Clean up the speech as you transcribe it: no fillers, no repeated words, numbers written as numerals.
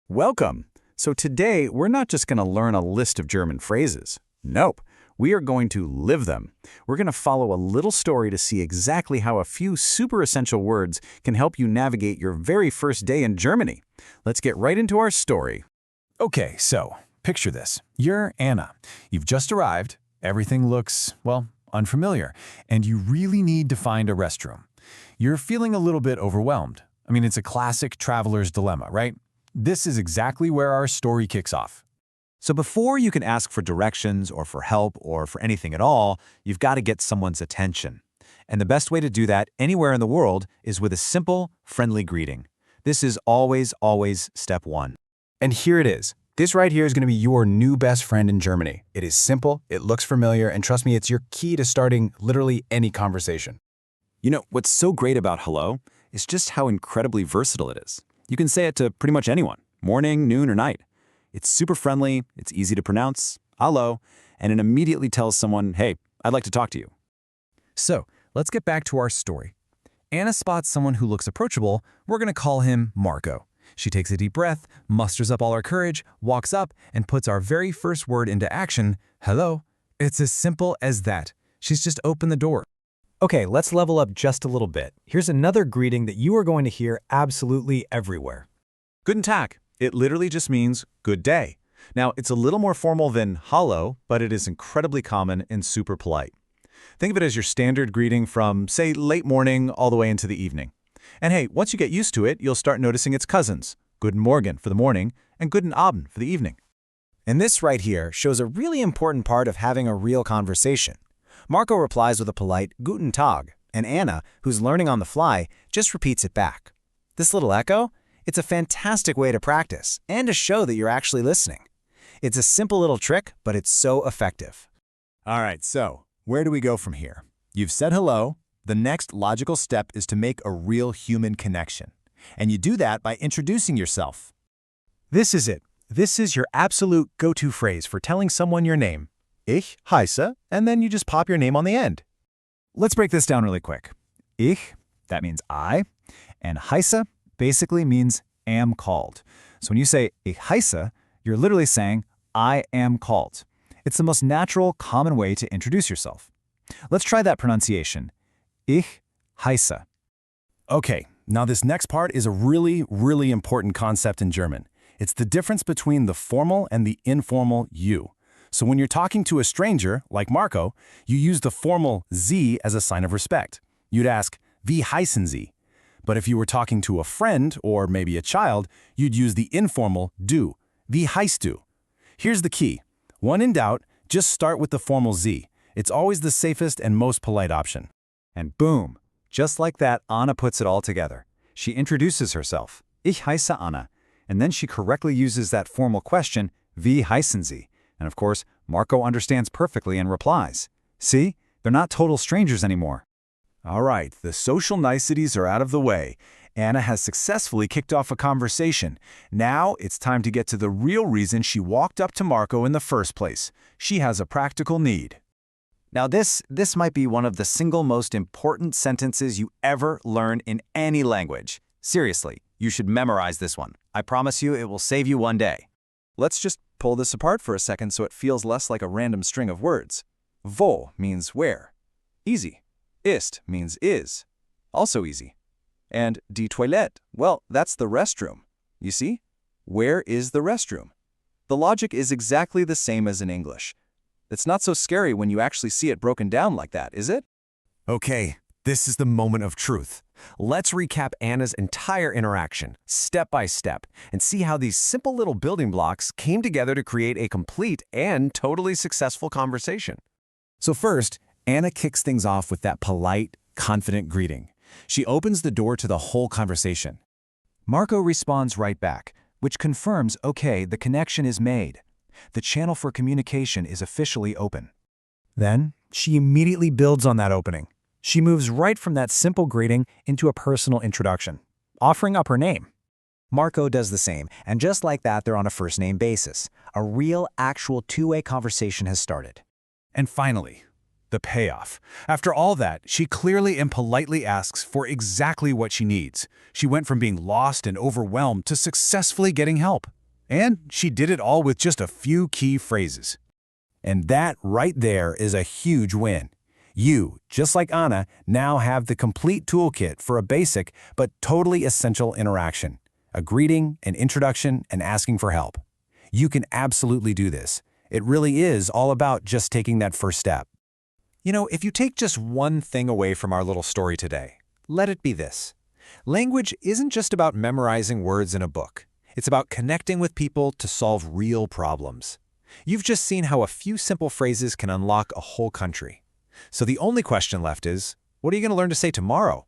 Welcome! So today, we're not just going to learn a list of German phrases. Nope, we are going to live them. We're going to follow a little story to see exactly how a few super essential words can help you navigate your very first day in Germany. Let's get right into our story. Okay, so picture this. You're Anna. You've just arrived. Everything looks, well, unfamiliar, and you really need to find a restroom. You're feeling a little bit overwhelmed. I mean, it's a classic traveler's dilemma, right? This is exactly where our story kicks off. So before you can ask for directions or for help or for anything at all, you've got to get someone's attention. And the best way to do that anywhere in the world is with a simple, friendly greeting. This is always step one. And here it is. This right here is going to be your new best friend in Germany. It is simple, it looks familiar, and trust me, it's your key to starting literally any conversation. You know, what's so great about hello is just how incredibly versatile it is. You can say it to pretty much anyone, morning, noon, or night. It's super friendly, it's easy to pronounce, hello, and it immediately tells someone, hey, I'd like to talk to you. So, let's get back to our story. Anna spots someone who looks approachable. We're going to call him Marco. She takes a deep breath, musters up all her courage, walks up, and puts our very first word into action, hello. It's as simple as that. She's just opened the door. Okay, let's level up just a little bit. Here's another greeting that you are going to hear absolutely everywhere. Guten Tag. It literally just means good day. Now, it's a little more formal than hallo, but it is incredibly common and super polite. Think of it as your standard greeting from, say, late morning all the way into the evening. And hey, once you get used to it, you'll start noticing its cousins, Guten Morgen for the morning and Guten Abend for the evening. And this right here shows a really important part of having a real conversation. Marco replies with a polite Guten Tag, and Anna, who's learning on the fly, just repeats it back. This little echo? It's a fantastic way to practice and to show that you're actually listening. It's a simple little trick, but it's so effective. All right, so where do we go from here? You've said hello. The next logical step is to make a real human connection. And you do that by introducing yourself. This is it. This is your absolute go-to phrase for telling someone your name. Ich heiße, and then you just pop your name on the end. Let's break this down really quick. Ich, that means I, and heiße basically means am called. So when you say ich heiße, you're literally saying I am called. It's the most natural, common way to introduce yourself. Let's try that pronunciation. Ich heiße. Okay, now this next part is a really important concept in German. It's the difference between the formal and the informal you. So when you're talking to a stranger, like Marco, you use the formal Sie as a sign of respect. You'd ask, wie heißen Sie? But if you were talking to a friend or maybe a child, you'd use the informal du. Wie heißt du? Here's the key. When in doubt, just start with the formal Sie. It's always the safest and most polite option. And boom, just like that, Anna puts it all together. She introduces herself, ich heiße Anna, and then she correctly uses that formal question, wie heißen Sie? And of course, Marco understands perfectly and replies. See, they're not total strangers anymore. All right, the social niceties are out of the way. Anna has successfully kicked off a conversation. Now it's time to get to the real reason she walked up to Marco in the first place. She has a practical need. Now this might be one of the single most important sentences you ever learn in any language. Seriously, you should memorize this one. I promise you it will save you one day. Let's just pull this apart for a second so it feels less like a random string of words. Wo means where. Easy. Ist means is. Also easy. And die Toilette, well, that's the restroom. You see? Where is the restroom? The logic is exactly the same as in English. It's not so scary when you actually see it broken down like that, is it? Okay, this is the moment of truth. Let's recap Anna's entire interaction, step by step, and see how these simple little building blocks came together to create a complete and totally successful conversation. So first, Anna kicks things off with that polite, confident greeting. She opens the door to the whole conversation. Marco responds right back, which confirms, okay, the connection is made. The channel for communication is officially open. Then, she immediately builds on that opening. She moves right from that simple greeting into a personal introduction, offering up her name. Marco does the same, and just like that, they're on a first-name basis. A real, actual two-way conversation has started. And finally, the payoff. After all that, she clearly and politely asks for exactly what she needs. She went from being lost and overwhelmed to successfully getting help. And she did it all with just a few key phrases. And that right there is a huge win. You, just like Anna, now have the complete toolkit for a basic but totally essential interaction. A greeting, an introduction, and asking for help. You can absolutely do this. It really is all about just taking that first step. You know, if you take just one thing away from our little story today, let it be this. Language isn't just about memorizing words in a book. It's about connecting with people to solve real problems. You've just seen how a few simple phrases can unlock a whole country. So the only question left is, what are you going to learn to say tomorrow?